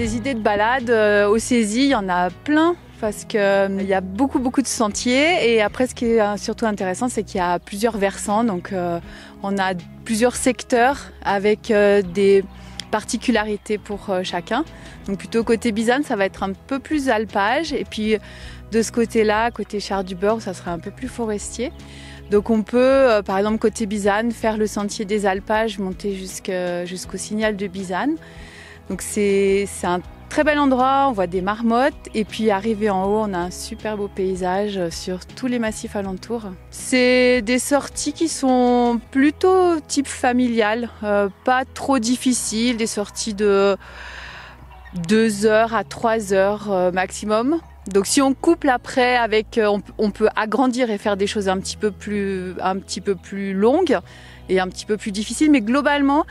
des idées de balade, aux saisies, il y en a plein parce qu'il y a beaucoup de sentiers. Et après, ce qui est surtout intéressant, c'est qu'il y a plusieurs versants. Donc, on a plusieurs secteurs avec des particularités pour chacun. Donc, plutôt côté Bizane, ça va être un peu plus alpage. Et puis, de ce côté-là, côté Chars-du-Beurre, ça sera un peu plus forestier. Donc on peut, par exemple côté Bizane, faire le sentier des alpages, monter jusqu'au signal de Bizane. Donc c'est un très bel endroit, on voit des marmottes et puis arrivé en haut, on a un super beau paysage sur tous les massifs alentours. C'est des sorties qui sont plutôt type familial, pas trop difficiles, des sorties de 2 heures à 3 heures maximum. Donc si on couple après avec, on peut agrandir et faire des choses un petit peu plus longues et un petit peu plus difficiles. Mais globalement,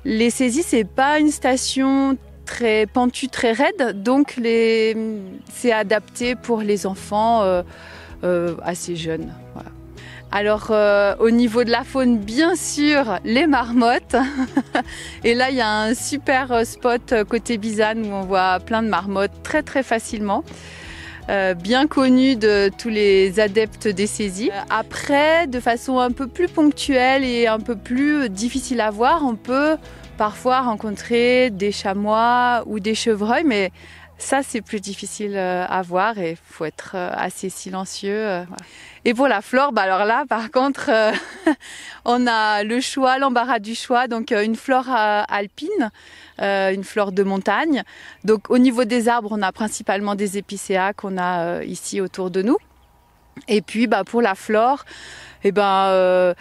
les saisies, c'est pas une station très pentue, très raide. Donc c'est adapté pour les enfants assez jeunes. Voilà. Alors au niveau de la faune, bien sûr, les marmottes. Et là, il y a un super spot côté Bizane où on voit plein de marmottes très facilement. Bien connu de tous les adeptes des saisies. Après, de façon un peu plus ponctuelle et un peu plus difficile à voir, on peut parfois rencontrer des chamois ou des chevreuils, mais ça c'est plus difficile à voir et il faut être assez silencieux. Voilà. Et pour la flore, alors là par contre, on a le choix, l'embarras du choix, donc une flore alpine, une flore de montagne. Donc au niveau des arbres, on a principalement des épicéas qu'on a ici autour de nous. Et puis pour la flore, des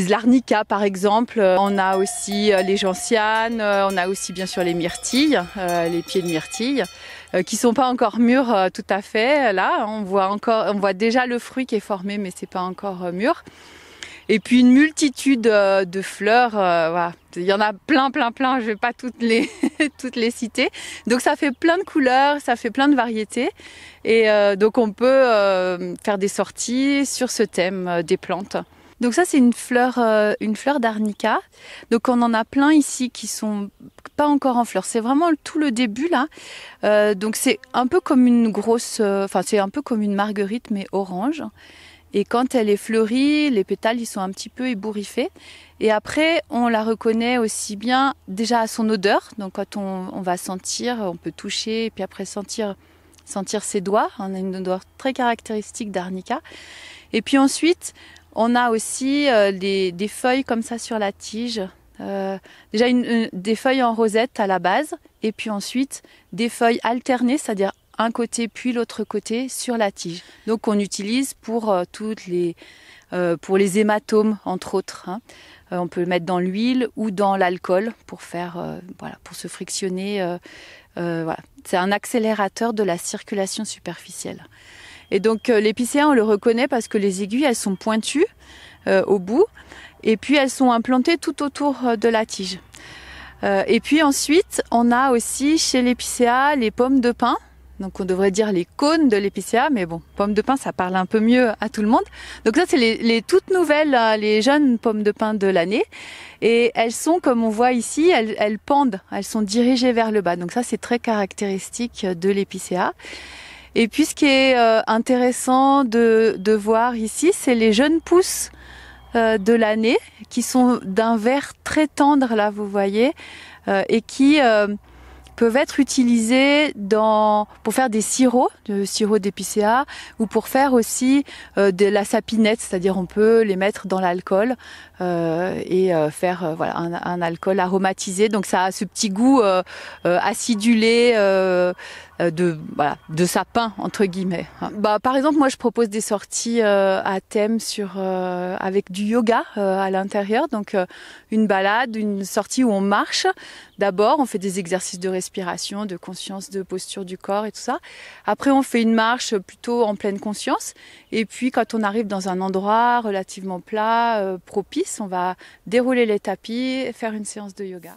larnicas par exemple. On a aussi les gentianes, on a aussi bien sûr les myrtilles, les pieds de myrtille, qui sont pas encore mûrs tout à fait. Là, on voit déjà le fruit qui est formé, mais c'est pas encore mûr. Et puis une multitude de fleurs, voilà. Il y en a plein, je vais pas toutes les citer. Donc ça fait plein de couleurs, ça fait plein de variétés. Et donc on peut faire des sorties sur ce thème des plantes. Donc ça c'est une fleur d'arnica. Donc on en a plein ici qui sont pas encore en fleurs. C'est vraiment tout le début là. Donc c'est un peu comme c'est un peu comme une marguerite mais orange. Et quand elle est fleurie, les pétales ils sont un petit peu ébouriffés. Et après, on la reconnaît aussi bien déjà à son odeur. Donc quand on va sentir, on peut toucher et puis après sentir ses doigts. On a une odeur très caractéristique d'arnica. Et puis ensuite, on a aussi des feuilles comme ça sur la tige. Déjà des feuilles en rosette à la base. Et puis ensuite, des feuilles alternées, c'est-à-dire un côté puis l'autre côté sur la tige. Donc on utilise pour les hématomes entre autres. On peut le mettre dans l'huile ou dans l'alcool pour pour se frictionner. Voilà. C'est un accélérateur de la circulation superficielle. Et donc l'épicéa on le reconnaît parce que les aiguilles elles sont pointues au bout et puis elles sont implantées tout autour de la tige. Et puis ensuite on a aussi chez l'épicéa les pommes de pin. Donc on devrait dire les cônes de l'épicéa, mais bon, pommes de pin, ça parle un peu mieux à tout le monde. Donc ça, c'est les toutes nouvelles, les jeunes pommes de pin de l'année. Et elles sont, comme on voit ici, elles pendent, elles sont dirigées vers le bas. Donc ça, c'est très caractéristique de l'épicéa. Et puis ce qui est intéressant de voir ici, c'est les jeunes pousses de l'année, qui sont d'un vert très tendre, là, vous voyez, et qui peuvent être utilisés pour faire des sirops, de sirop d'épicéa, ou pour faire aussi de la sapinette, c'est-à-dire on peut les mettre dans l'alcool et faire un alcool aromatisé. Donc ça a ce petit goût acidulé de sapin entre guillemets. Par exemple, moi je propose des sorties à thème avec du yoga à l'intérieur, donc une balade, une sortie où on marche. D'abord, on fait des exercices de respiration, de conscience, de posture du corps et tout ça. Après, on fait une marche plutôt en pleine conscience. Et puis, quand on arrive dans un endroit relativement plat, propice, on va dérouler les tapis et faire une séance de yoga.